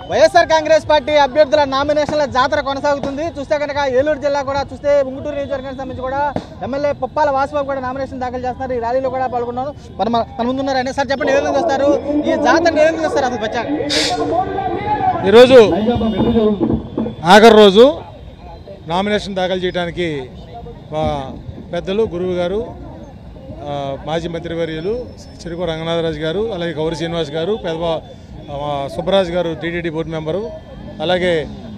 YSR Congress party అభ్యర్థుల నామినేషన్ల జాతర కొనసాగుతుంది. చూస్తే కనుక ఏలూరు జిల్లా కూడా చూస్తే ఉంగుటూరు నియోజకవర్గానికి సంబంధించి కూడా ఎమ్మెల్యే పుప్పాల వాసుబాబు కూడా నామినేషన్ దాఖలు చేస్తున్నారు. ఈ ర్యాలీలో కూడా పాల్గొన్నారు. మన ముందున్నారండి. సార్ చెప్పండి, ఏ విధంగా వస్తారు ఈ జాతర, ఏ విధంగా వస్తారు అసలు వచ్చాక? ఈరోజు ఆఖరి రోజు నామినేషన్ దాఖలు చేయడానికి పెద్దలు గురువు గారు, మాజీ మంత్రివర్యులు చిరుకు రంగనాథరాజు గారు, అలాగే కౌరి శ్రీనివాస్ గారు, సుబ్బరాజు గారు టీటీడీ బోర్డు మెంబరు, అలాగే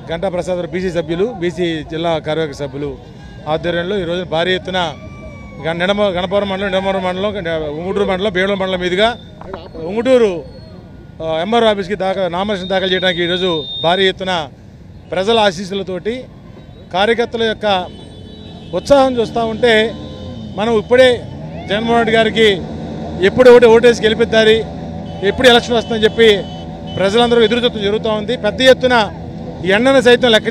గంటా ప్రసాద్ బీసీ సభ్యులు, బీసీ జిల్లా కార్యవర్గ సభ్యులు ఆధ్వర్యంలో ఈరోజు భారీ ఎత్తున గణపవరం మండలం, నిడమవరం మండలం, ఉంగుటూరు మండలం, బేవలం మండలం మీదుగా ఉంగుటూరు ఎంఆర్ఓ ఆఫీస్కి నామినేషన్ దాఖలు చేయడానికి ఈరోజు భారీ ఎత్తున ప్రజల ఆశీస్సులతోటి కార్యకర్తల యొక్క ఉత్సాహం చూస్తూ ఉంటే మనం ఇప్పుడే జగన్మోహన్ రెడ్డి గారికి ఎప్పుడు ఓటేసి గెలిపిద్దారి, ఎప్పుడు ఎలక్షన్ వస్తుందని చెప్పి ప్రజలందరూ ఎదురుచూస్తూ జరుగుతూ ఉంది. పెద్ద ఎత్తున ఎండను సైతం లెక్క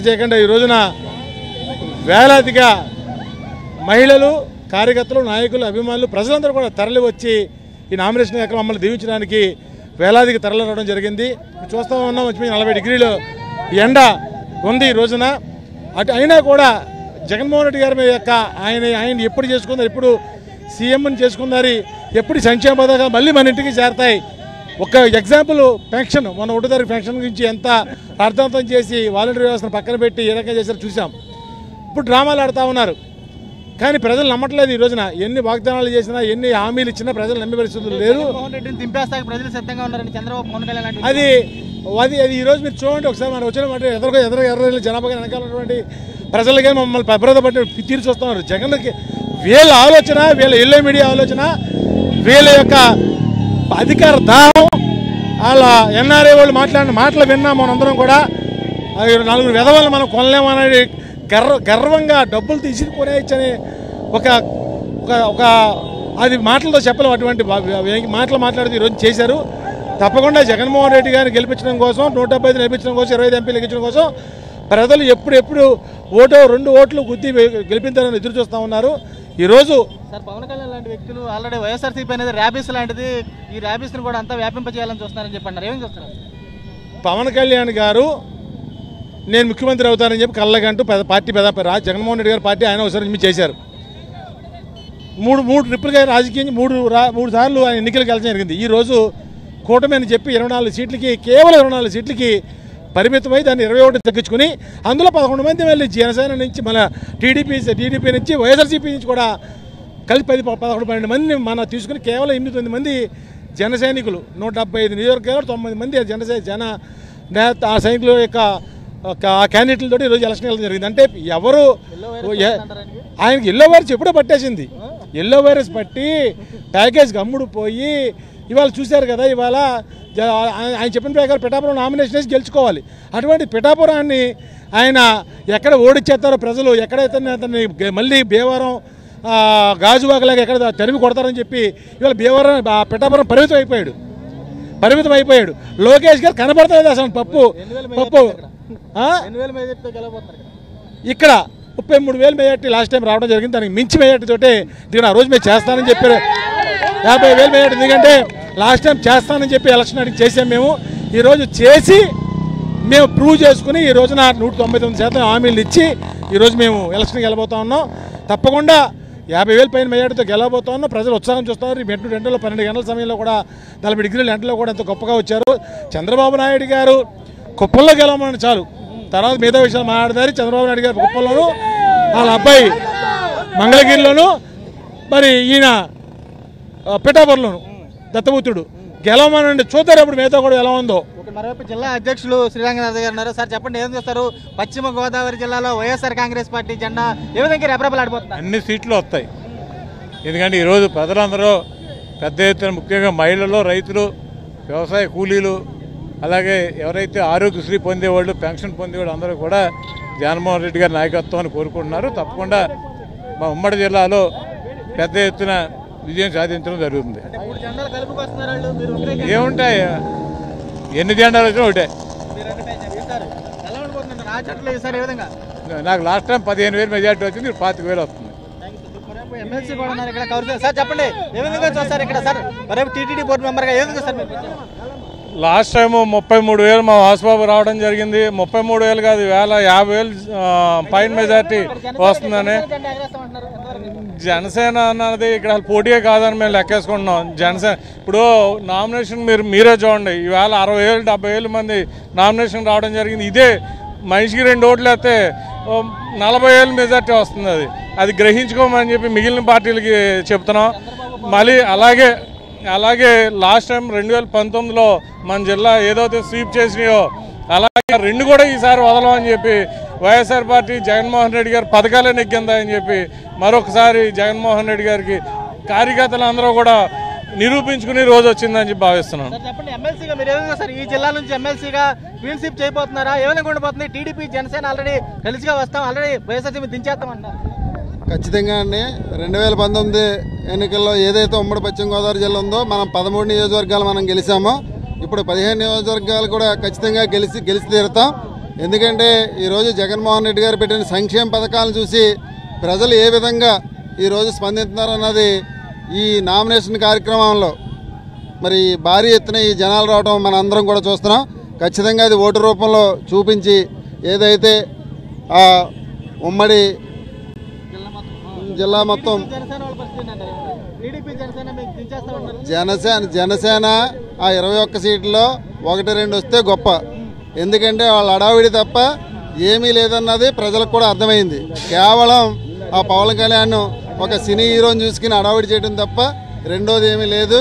చేయకుండా ఈ రోజున వేలాదిగా మహిళలు, కార్యకర్తలు, నాయకులు, అభిమానులు, ప్రజలందరూ కూడా తరలి వచ్చి ఈ నామినేషన్ యొక్క మమ్మల్ని దీవించడానికి వేలాదికి తరలి రావడం జరిగింది. చూస్తూ ఉన్నాం, 40 డిగ్రీలు ఎండ ఉంది ఈ రోజున. అయినా కూడా జగన్మోహన్ రెడ్డి గారి యొక్క ఆయన ఎప్పుడు చేసుకున్నారు, ఎప్పుడు సీఎంని చేసుకున్నారు, ఎప్పుడు సంక్షేమ పథకాలు మళ్ళీ మన ఇంటికి చేరతాయి. ఒక ఎగ్జాంపుల్ పెన్షన్, మన 1వ తారీఖు పెన్షన్ గురించి ఎంత అర్థాంతం చేసి వాలంటీర్ వ్యవస్థను పక్కన పెట్టి ఏ రకంగా చేశారో చూసాం. ఇప్పుడు డ్రామాలు ఆడుతూ ఉన్నారు, కానీ ప్రజలు నమ్మట్లేదు. ఈ రోజున ఎన్ని వాగ్దానాలు చేసినా, ఎన్ని హామీలు ఇచ్చినా ప్రజలు నమ్మే పరిస్థితులు లేరు. అది ఈరోజు మీరు చూడండి ఒకసారి, మనం వచ్చిన మాట ఎర్ర జనాభా వెనకాల ఉన్నటువంటి ప్రజలకే మమ్మల్ని అభ్రత పట్టి తీర్చి వస్తున్నారు. జగన్కి వీళ్ళ ఆలోచన, వీళ్ళ ఎల్లో మీడియా ఆలోచన, వీళ్ళ యొక్క అధికార దాహం, వాళ్ళ ఎన్ఆర్ఏ వాళ్ళు మాట్లాడిన మాటలు విన్నాం మనందరం కూడా. 4 విధవలను మనం కొనలేమనేది గర్వంగా డబ్బులు తీసుకునేయచ్చని ఒక అది మాటలతో చెప్పలేము. అటువంటి మాటలు మాట్లాడితే ఈరోజు చేశారు. తప్పకుండా జగన్మోహన్ రెడ్డి గారిని గెలిపించడం కోసం, 175 గెలిపించడం కోసం, 25 ఎంపీలు గెలిపించడం కోసం ప్రజలు ఎప్పుడు 2 ఓట్లు గుద్ది గెలిపించాలని ఎదురు చూస్తూ ఉన్నారు. ఈరోజు సార్ పవన్ కళ్యాణ్ లాంటి వ్యక్తులు ఆల్రెడీ వైఎస్ఆర్సీపీ అనేది ర్యాబీస్ లాంటిది, ఈ ర్యాబీస్ని కూడా అంతా వ్యాపింపజేయాలని చూస్తున్నారని చెప్పండి, ఏమేమి చూస్తున్నారు? పవన్ కళ్యాణ్ గారు నేను ముఖ్యమంత్రి అవుతానని చెప్పి కళ్ళగంటూ పార్టీ జగన్మోహన్ రెడ్డి గారి పార్టీ ఆయన ఒకసారి చేశారు. 3 ట్రిప్పులుగా రాజకీయం 3 సార్లు ఆయన ఎన్నికలకు వెళ్ళడం జరిగింది. ఈరోజు కూటమి అని చెప్పి 24 సీట్లకి, కేవలం 24 సీట్లకి పరిమితమై దాన్ని 21 తగ్గించుకుని అందులో 11 మంది వెళ్ళి జనసేన నుంచి, మన టీడీపీ నుంచి, వైఎస్ఆర్సీపీ నుంచి కూడా కలిపి 11-12 మందిని మన తీసుకుని కేవలం 8-9 మంది జన సైనికులు, 175 నియోజకవర్గాలు 9 మంది ఆ సైనికుల యొక్క క్యాండిడేట్లతో ఈరోజు ఎలక్షన్ వెళ్ళడం జరిగింది. అంటే ఎవరు ఆయనకి ఎల్లో వైరస్ ఎప్పుడో పట్టేసింది. ఎల్లో వైరస్ పట్టి ప్యాకేజ్కి అమ్ముడు పోయి ఇవాళ చూశారు కదా, ఇవాళ ఆయన చెప్పిన ప్రకారం పిఠాపురం నామినేషన్ వేసి గెలుచుకోవాలి. అటువంటి పిఠాపురాన్ని ఆయన ఎక్కడ ఓడిచ్చేస్తారో ప్రజలు, ఎక్కడైతే అతన్ని మళ్ళీ భీమవరం గాజువాకలాగా ఎక్కడ తరిమి కొడతారని చెప్పి ఇవాళ పిఠాపురం పరిమితం అయిపోయాడు. లోకేష్ గారు కనబడతలేదు అసలు. పప్పు ఇక్కడ 33,000 మెజార్టీ లాస్ట్ టైం రావడం జరిగింది. దానికి మించి మెజార్టీ తోటే దీని ఆ రోజు మేము చేస్తానని చెప్పారు. 50,000 మెజార్టీ, ఎందుకంటే లాస్ట్ టైం చేస్తానని చెప్పి ఎలక్షన్ అడిగి చేసాం. మేము ఈరోజు చేసి మేము ప్రూవ్ చేసుకుని ఈ రోజున 199% హామీలు ఇచ్చి ఈరోజు మేము ఎలక్షన్కి వెళ్ళబోతా ఉన్నాం. తప్పకుండా 50,000 పైన మెజార్టీతో గెలవబోతా ఉన్నాం. ప్రజలు ఉత్సాహం చూస్తున్నారు. ఈ 2 గంటల్లో 12 గంటల సమయంలో కూడా 40 డిగ్రీల ఎండలో కూడా ఎంతో గొప్పగా వచ్చారు. చంద్రబాబు నాయుడు గారు కుప్పంలో గెలవమని చాలు, తర్వాత మిగతా విషయాలు మాట్లాడతారు. చంద్రబాబు నాయుడు గారు కుప్పంలోను, వాళ్ళ అబ్బాయి మంగళగిరిలోను, మరి ఈయన పిఠాపురంలోను దత్తపుత్రుడు గెలవమనండి, చూద్దారు అప్పుడు మిగతా కూడా ఎలా ఉందో. మరోవైపు జిల్లా అధ్యక్షులు శ్రీరంగనాథ్ గారు ఉన్నారు. సార్ చెప్పండి, ఏం చేస్తారు? పశ్చిమ గోదావరి జిల్లాలో వైఎస్ఆర్ కాంగ్రెస్ పార్టీ జెండా ఏ విధంగా రెపరెపలాడిపోతుంది? అన్ని సీట్లు వస్తాయి. ఎందుకంటే ఈరోజు ప్రజలందరూ పెద్ద ఎత్తున, ముఖ్యంగా మహిళలు, రైతులు, వ్యవసాయ కూలీలు, అలాగే ఎవరైతే ఆరోగ్యశ్రీ పొందేవాళ్ళు, పెన్షన్ పొందేవాళ్ళు అందరూ కూడా జగన్మోహన్ రెడ్డి గారి నాయకత్వాన్ని కోరుకుంటున్నారు. తప్పకుండా మా ఉమ్మడి జిల్లాలో పెద్ద ఎత్తున విజయం సాధించడం జరుగుతుంది. ఏముంటాయి, ఎన్ని జెండాలు వచ్చినా ఒకటే. నాకు లాస్ట్ టైం 15,000 మెజార్టీ వచ్చింది, 25,000 వస్తుంది. సార్ చెప్పండి, ఏ విధంగా చూస్తారు ఇక్కడ? సార్ మరేపు టీటీడీ బోర్డు మెంబర్గా ఏ విధంగా సార్ లాస్ట్ టైం 33,000 మా వాసుబాబు రావడం జరిగింది. 33,000 కాదు, 50,000 పైన మెజార్టీ వస్తుందని. జనసేన అన్నది ఇక్కడ పోటీయే కాదని మేము లెక్కేసుకుంటున్నాం. జనసేన ఇప్పుడు నామినేషన్ మీరే చూడండి, ఈవేళ 60,000 70,000 మంది నామినేషన్ రావడం జరిగింది. ఇదే మనిషికి 2 ఓట్లు వేస్తే 40,000 మెజార్టీ వస్తుంది. అది గ్రహించుకోమని చెప్పి మిగిలిన పార్టీలకి చెప్తున్నాం. మళ్ళీ అలాగే లాస్ట్ టైం 2019లో మన జిల్లా ఏదైతే స్వీప్ చేసినాయో అలాగే 2 కూడా ఈసారి వదలమని చెప్పి వైఎస్ఆర్ పార్టీ జగన్మోహన్ రెడ్డి గారు పథకాలే నెగ్గిందని చెప్పి మరొకసారి జగన్మోహన్ రెడ్డి గారికి కార్యకర్తలు అందరూ కూడా నిరూపించుకునే రోజు వచ్చిందని చెప్పి భావిస్తున్నాను. చెప్పండి, ఎమ్మెల్సీగా మీరు ఏమైనా సార్ ఈ జిల్లా నుంచి ఎమ్మెల్సీగా క్లీన్ స్వీప్ చేయబోతున్నారా? ఏమైనా ఉండబోతుంది? టీడీపీ జనసేన ఆల్రెడీ కలిసిగా వస్తాం, ఆల్రెడీ వైఎస్ఆర్సీపీ దించేస్తామంటారు. ఖచ్చితంగా అండి. 2019 ఎన్నికల్లో ఏదైతే ఉమ్మడి పశ్చిమ గోదావరి జిల్లా ఉందో మనం 13 నియోజకవర్గాలు మనం గెలిచామో, ఇప్పుడు 15 నియోజకవర్గాలు కూడా ఖచ్చితంగా గెలిచి తీరుతాం. ఎందుకంటే ఈరోజు జగన్మోహన్ రెడ్డి గారు పెట్టిన సంక్షేమ పథకాలను చూసి ప్రజలు ఏ విధంగా ఈరోజు స్పందిస్తున్నారన్నది ఈ నామినేషన్ కార్యక్రమంలో మరి భారీ ఎత్తున ఈ జనాలు రావడం మన అందరం కూడా చూస్తున్నాం. ఖచ్చితంగా అది ఓటు రూపంలో చూపించి ఏదైతే ఆ ఉమ్మడి జిల్లా మొత్తం జనసేన ఆ 21 సీట్లలో 1-2 వస్తే గొప్ప. ఎందుకంటే వాళ్ళ అడావిడి తప్ప ఏమీ లేదన్నది ప్రజలకు కూడా అర్థమైంది. కేవలం ఆ పవన్ కళ్యాణ్ ఒక సినీ హీరోని చూసుకుని అడావిడి చేయడం తప్ప రెండోది ఏమీ లేదు.